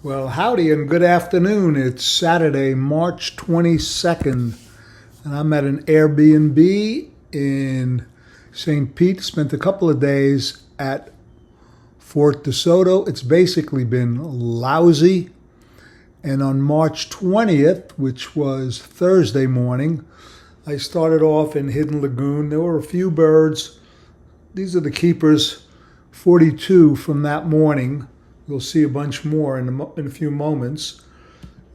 Well, howdy and good afternoon. It's Saturday, March 22nd, and I'm at an Airbnb in St. Pete. Spent a couple of days at Fort DeSoto. It's basically been lousy. And on March 20th, which was Thursday morning, I started off in Hidden Lagoon. There were a few birds. These are the keepers, 42 from that morning. You'll see a bunch more in a few moments.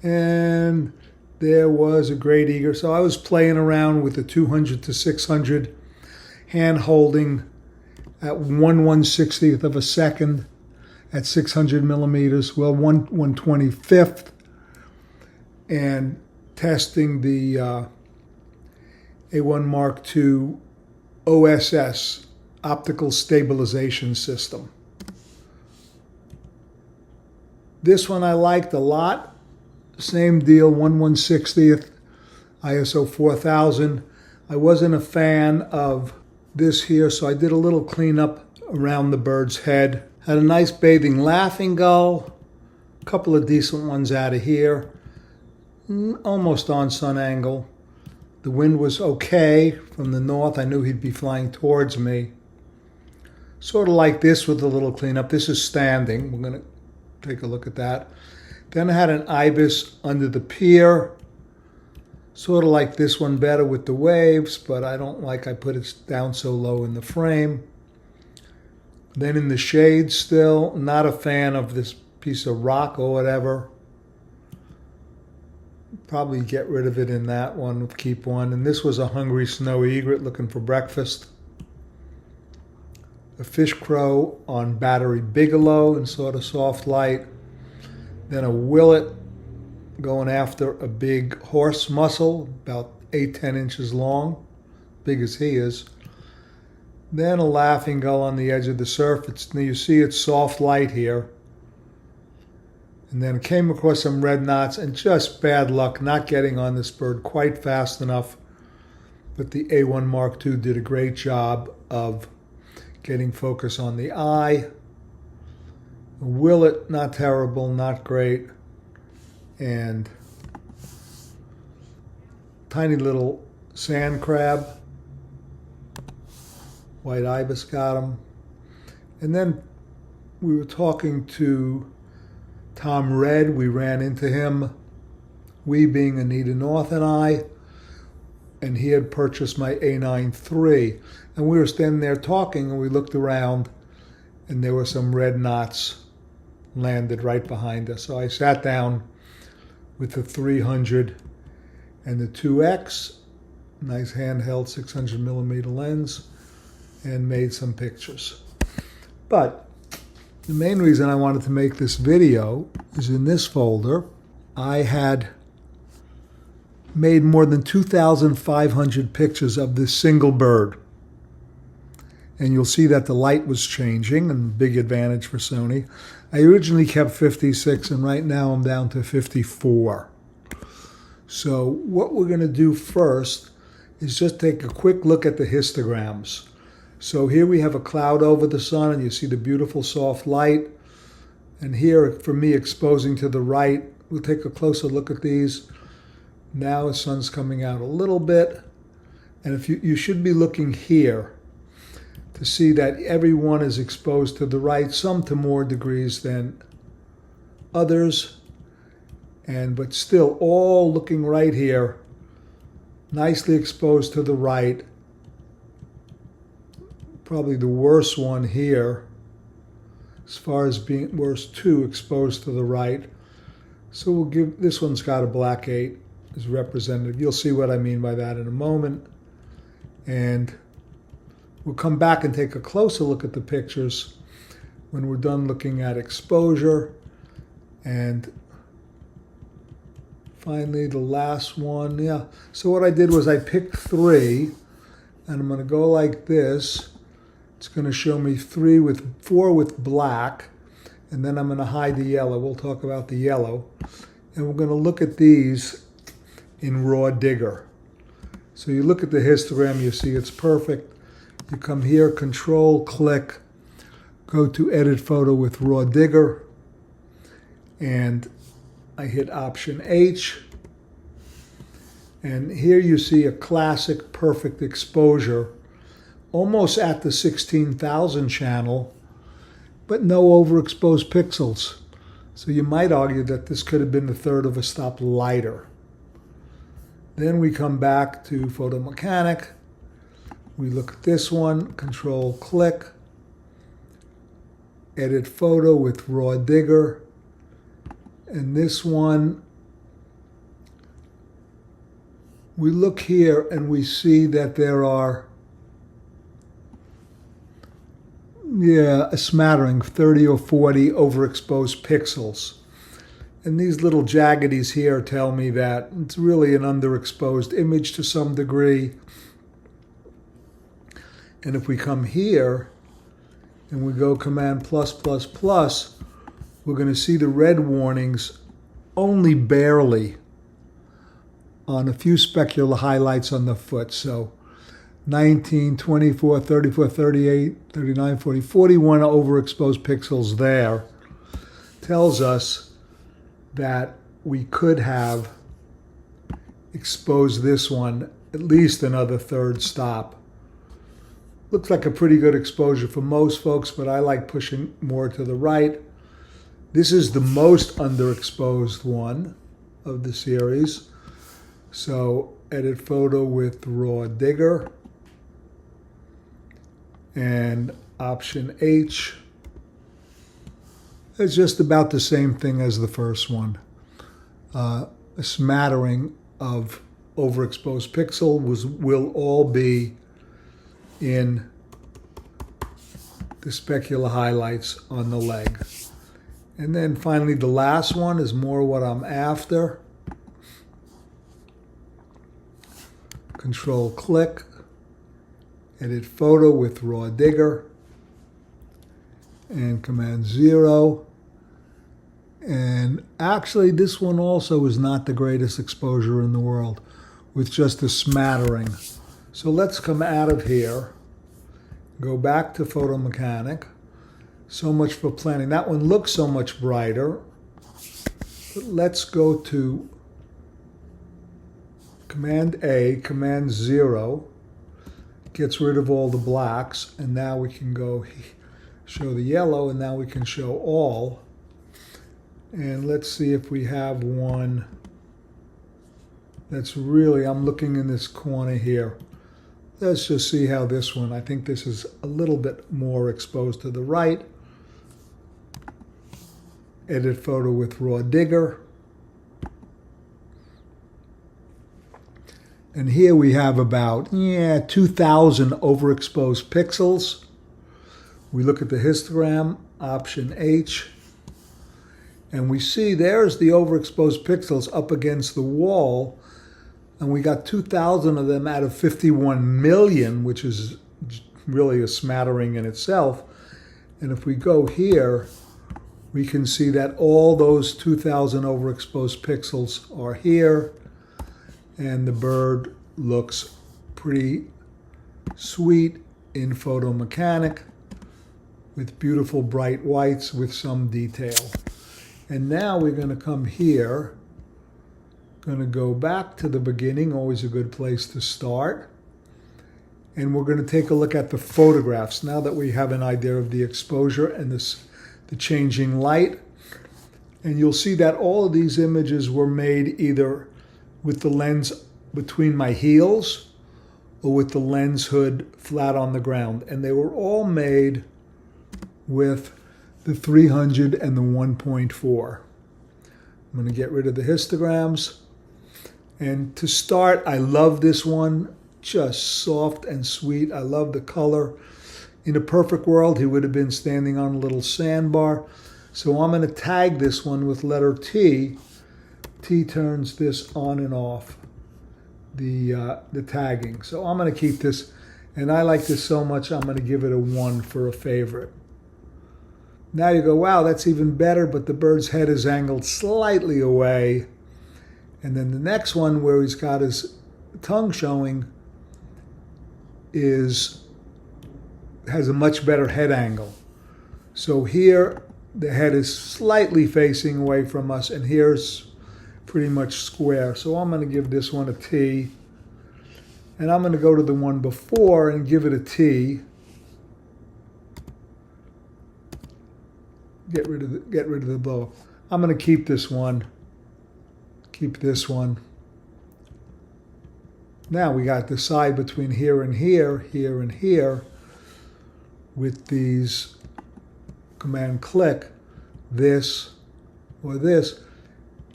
And there was a great eager. So I was playing around with the 200 to 600, hand holding at 1/160th of a second at 600 millimeters, well, 1/125th, and testing the A1 Mark II OSS, optical stabilization system. This one I liked a lot. Same deal, 1/160th, ISO 4000. I wasn't a fan of this here, so I did a little cleanup around the bird's head. Had a nice bathing Laughing Gull, a couple of decent ones out of here, almost on sun angle. The wind was okay from the north. I knew he'd be flying towards me. Sort of like this with a little cleanup. This is standing. We're going to take a look at that. Then I had an ibis under the pier. Sort of like this one better with the waves, but I don't like I put it down so low in the frame. Then in the shade still, not a fan of this piece of rock or whatever. Probably get rid of it in that one, keep one. And this was a hungry snowy egret looking for breakfast. A fish crow on battery bigelow in sort of soft light. Then a willet going after a big horse mussel, about 8-10 inches long, big as he is. Then a Laughing Gull on the edge of the surf. You see it's soft light here. And then came across some red knots and just bad luck not getting on this bird quite fast enough. But the A1 Mark II did a great job of getting focus on the eye. The willet, not terrible, not great. And tiny little sand crab. White ibis got him. And then we were talking to Tom Red. We ran into him, we being Anita North and I, and he had purchased my A9 III. And we were standing there talking, and we looked around, and there were some red knots landed right behind us. So I sat down with the 300 and the 2X, nice handheld 600 millimeter lens, and made some pictures. But the main reason I wanted to make this video is in this folder, I had made more than 2,500 pictures of this single bird. And you'll see that the light was changing, and big advantage for Sony. I originally kept 56, and right now I'm down to 54. So what we're going to do first is just take a quick look at the histograms. So here we have a cloud over the sun, and you see the beautiful soft light. And here, for me, exposing to the right, we'll take a closer look at these. Now the sun's coming out a little bit. And if you should be looking here to see that everyone is exposed to the right, some to more degrees than others. But still all looking right here, nicely exposed to the right. Probably the worst one here, as far as being worst two exposed to the right. So we'll give, this one's got a black 8 as representative. You'll see what I mean by that in a moment. And we'll come back and take a closer look at the pictures when we're done looking at exposure. And finally, the last one, yeah. So what I did was I picked 3, and I'm going to go like this. It's going to show me 4 with black, and then I'm going to hide the yellow. We'll talk about the yellow. And we're going to look at these in raw digger. So you look at the histogram, you see it's perfect. You come here, control, click, go to edit photo with raw digger. and I hit option H. And here you see a classic perfect exposure, almost at the 16,000 channel, but no overexposed pixels. So you might argue that this could have been a third of a stop lighter. Then we come back to Photo Mechanic. We look at this one, Control click, Edit Photo with Raw Digger. And this one, we look here and we see that there are, a smattering, 30 or 40 overexposed pixels. And these little jaggedies here tell me that it's really an underexposed image to some degree. And if we come here and we go Command plus plus plus, we're going to see the red warnings only barely on a few specular highlights on the foot. So 19, 24, 34, 38, 39, 40, 41 overexposed pixels there. Tells us that we could have exposed this one at least another third stop. Looks like a pretty good exposure for most folks, but I like pushing more to the right. This is the most underexposed one of the series. So edit photo with Raw Digger and option H. It's just about the same thing as the first one. A smattering of overexposed pixel will all be in the specular highlights on the leg. And then finally the last one is more what I'm after. Control click, edit photo with Raw Digger, and Command 0. And actually this one also is not the greatest exposure in the world with just a smattering. So let's come out of here, go back to Photo Mechanic. So much for planning. That one looks so much brighter. But let's go to Command A, Command 0, gets rid of all the blacks, and now we can go show the yellow, and now we can show all. And let's see if we have one that's really, I'm looking in this corner here. Let's just see how this one, I think this is a little bit more exposed to the right. Edit photo with Raw Digger. And here we have about 2,000 overexposed pixels. We look at the histogram, option H, and we see there's the overexposed pixels up against the wall, and we got 2,000 of them out of 51 million, which is really a smattering in itself. And if we go here, we can see that all those 2,000 overexposed pixels are here, and the bird looks pretty sweet in Photo Mechanic with beautiful bright whites with some detail. And now we're going to come here, going to go back to the beginning, always a good place to start. And we're going to take a look at the photographs now that we have an idea of the exposure and the changing light. And you'll see that all of these images were made either with the lens between my heels or with the lens hood flat on the ground. And they were all made with the 300 and the 1.4. I'm going to get rid of the histograms. And to start, I love this one. Just soft and sweet. I love the color. In a perfect world, he would have been standing on a little sandbar. So I'm going to tag this one with letter T. T turns this on and off, the tagging. So I'm going to keep this, and I like this so much, I'm going to give it a 1 for a favorite. Now you go, wow, that's even better, but the bird's head is angled slightly away. And then the next one where he's got his tongue showing has a much better head angle. So here the head is slightly facing away from us, and here's pretty much square. So I'm going to give this one a T, and I'm going to go to the one before and give it a T. Get rid of the blow. I'm going to keep this one. Keep this one. Now we got the side between here and here, here and here, with these command click, this or this.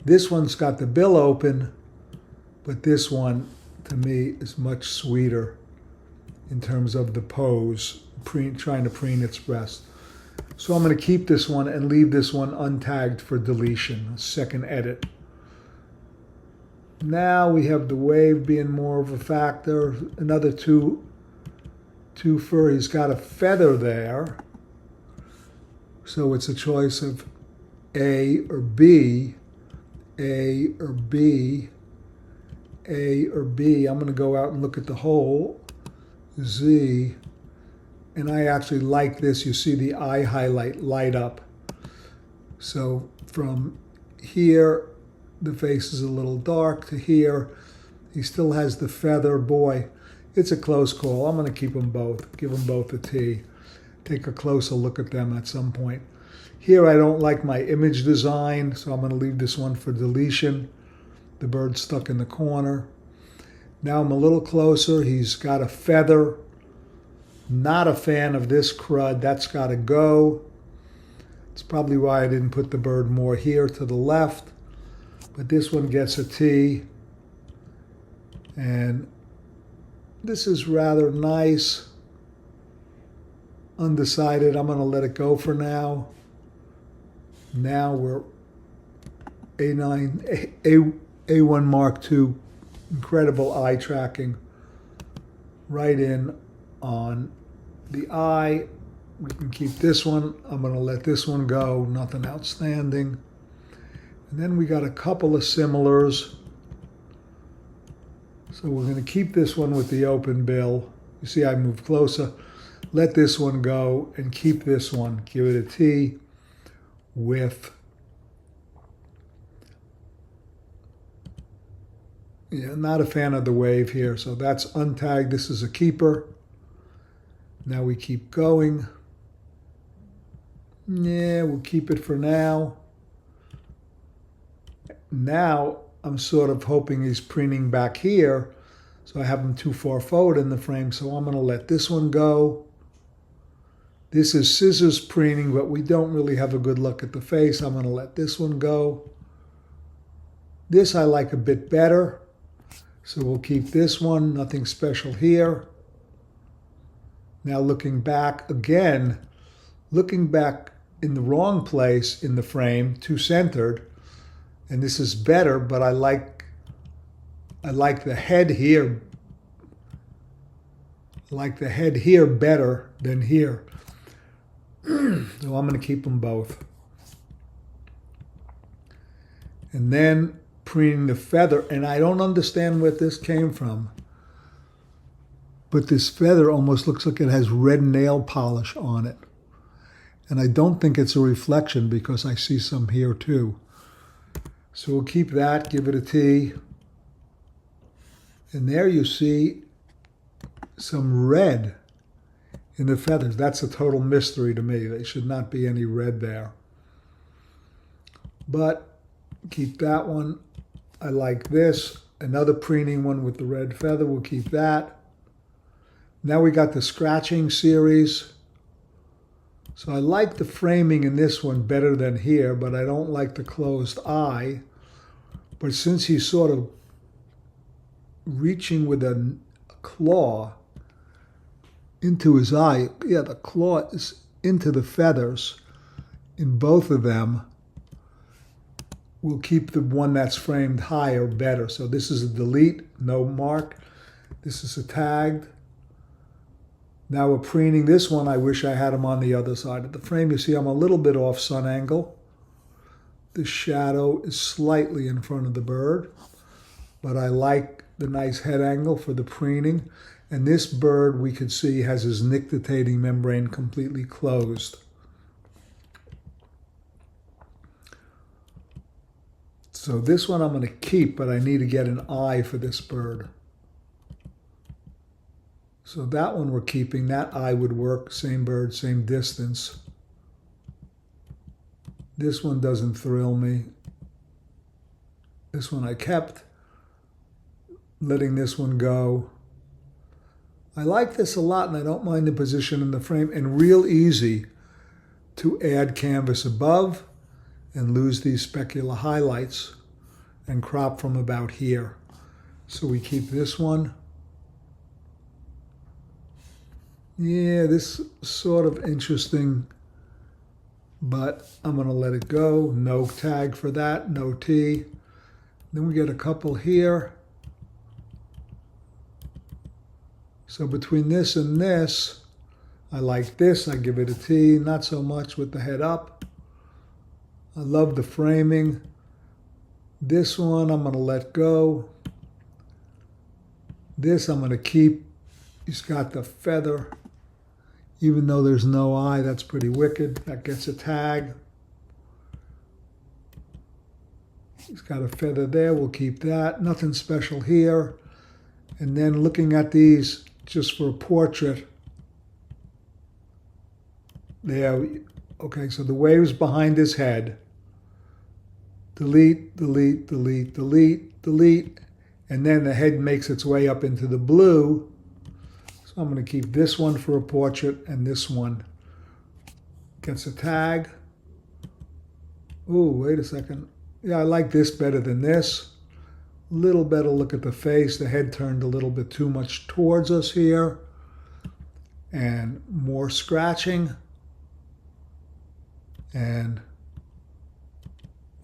This one's got the bill open, but this one, to me, is much sweeter in terms of the pose, trying to preen its breast. So I'm going to keep this one and leave this one untagged for deletion, second edit. Now we have the wave being more of a factor. Another two fur. He's got a feather there. So it's a choice of A or B, A or B, A or B. I'm going to go out and look at the whole, Z. And I actually like this. You see the eye highlight light up. So from here, the face is a little dark, to here, he still has the feather. Boy, it's a close call. I'm going to keep them both, give them both a T. Take a closer look at them at some point. Here I don't like my image design, so I'm going to leave this one for deletion. The bird's stuck in the corner. Now I'm a little closer. He's got a feather. Not a fan of this crud. That's got to go. It's probably why I didn't put the bird more here to the left. But this one gets a T. And this is rather nice. Undecided. I'm going to let it go for now. Now we're A1 Mark II. Incredible eye tracking. Right in on the eye. We can keep this one. I'm going to let this one go. Nothing outstanding. And then we got a couple of similars. So we're going to keep this one with the open bill. You see I move closer. Let this one go and keep this one. Give it a T with, not a fan of the wave here. So that's untagged. This is a keeper. Now we keep going. Yeah, we'll keep it for now. Now I'm sort of hoping he's preening back here, so I have him too far forward in the frame, so I'm going to let this one go. This is scissors preening, but we don't really have a good look at the face. I'm going to let this one go. This I like a bit better, so we'll keep this one. Nothing special here. Now looking back again, looking back in the wrong place in the frame, too centered, and this is better, but I like the head here. I like the head here better than here. So I'm going to keep them both. And then preening the feather, and I don't understand where this came from. But this feather almost looks like it has red nail polish on it. And I don't think it's a reflection because I see some here too. So we'll keep that, give it a T. And there you see some red in the feathers. That's a total mystery to me. There should not be any red there. But keep that one. I like this. Another preening one with the red feather. We'll keep that. Now we got the scratching series. So I like the framing in this one better than here, but I don't like the closed eye. But since he's sort of reaching with a claw into his eye, yeah, the claw is into the feathers in both of them. We'll keep the one that's framed higher better. So this is a delete, no mark. This is a tagged. Now we're preening this one. I wish I had him on the other side of the frame. You see I'm a little bit off sun angle. The shadow is slightly in front of the bird, but I like the nice head angle for the preening. And this bird, we could see, has his nictitating membrane completely closed. So this one I'm going to keep, but I need to get an eye for this bird. So that one we're keeping. That eye would work. Same bird, same distance. This one doesn't thrill me. This one I kept. Letting this one go. I like this a lot, and I don't mind the position in the frame, and real easy to add canvas above and lose these specular highlights and crop from about here. So we keep this one. Yeah, this is sort of interesting, but I'm going to let it go. No tag for that, no T. Then we get a couple here. So between this and this, I like this. I give it a T, not so much with the head up. I love the framing. This one I'm going to let go. This I'm going to keep. He's got the feather. Even though there's no eye, that's pretty wicked. That gets a tag. He's got a feather there. We'll keep that. Nothing special here. And then looking at these just for a portrait. There. Okay, so the wave's behind his head. Delete, delete, delete, delete, delete. And then the head makes its way up into the blue. So I'm going to keep this one for a portrait, and this one gets a tag. Oh, wait a second. Yeah, I like this better than this. A little better look at the face. The head turned a little bit too much towards us here. And more scratching. And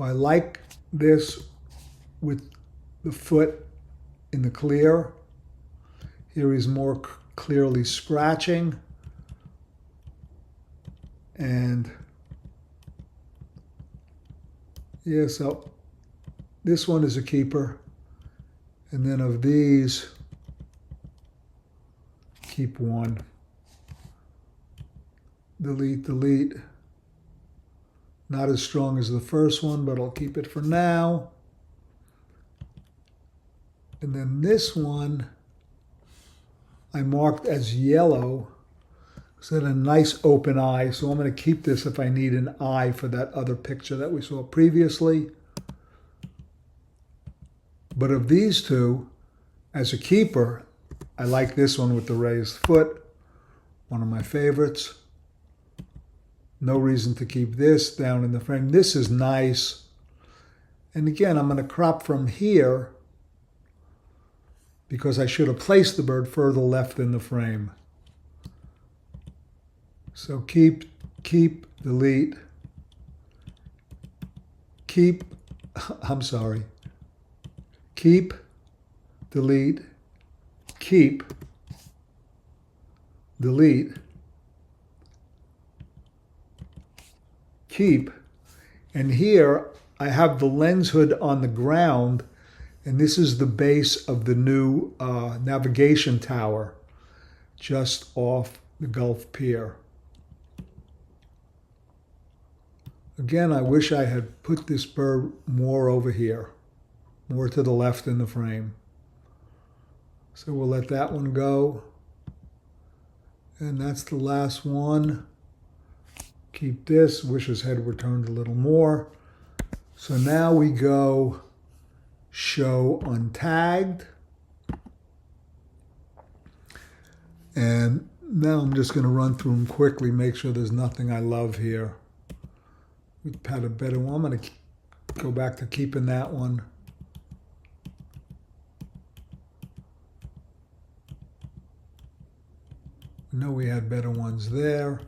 I like this with the foot in the clear. Here he's more clearly scratching. And yeah, so this one is a keeper. And then of these, keep one. Delete, delete. Not as strong as the first one, but I'll keep it for now. And then this one, I marked as yellow. It's got a nice open eye, so I'm going to keep this if I need an eye for that other picture that we saw previously. But of these two, as a keeper, I like this one with the raised foot, one of my favorites. No reason to keep this down in the frame. This is nice. And again, I'm going to crop from here because I should have placed the bird further left in the frame. So keep, delete, keep, I'm sorry, keep, delete, keep, delete, keep, and here I have the lens hood on the ground, and this is the base of the new navigation tower just off the Gulf Pier. Again, I wish I had put this bird more over here, more to the left in the frame. So we'll let that one go. And that's the last one. Keep this. Wish his head were turned a little more. So now we go show untagged. And now I'm just going to run through them quickly, make sure there's nothing I love here. We've had a better one. I'm going to go back to keeping that one. I know we had better ones there.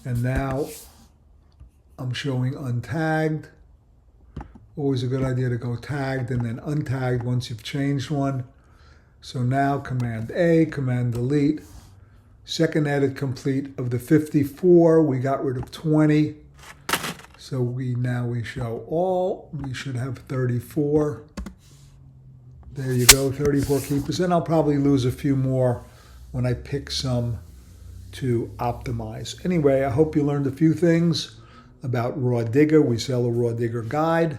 And now I'm showing untagged. Always a good idea to go tagged and then untagged once you've changed one. So now Command A, Command Delete. Second edit complete of the 54. We got rid of 20. So we show all. We should have 34. There you go, 34 keepers. And I'll probably lose a few more when I pick some to optimize. Anyway, I hope you learned a few things about Raw Digger. We sell a Raw Digger guide.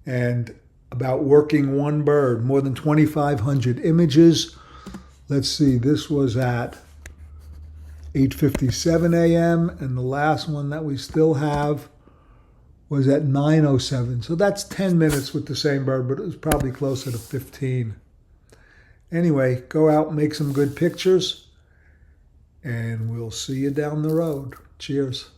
and about working one bird, more than 2,500 images. Let's see, this was at 8:57 a.m. and the last one that we still have was at 9:07. So that's 10 minutes with the same bird, but it was probably closer to 15. Anyway, go out and make some good pictures, and we'll see you down the road. Cheers.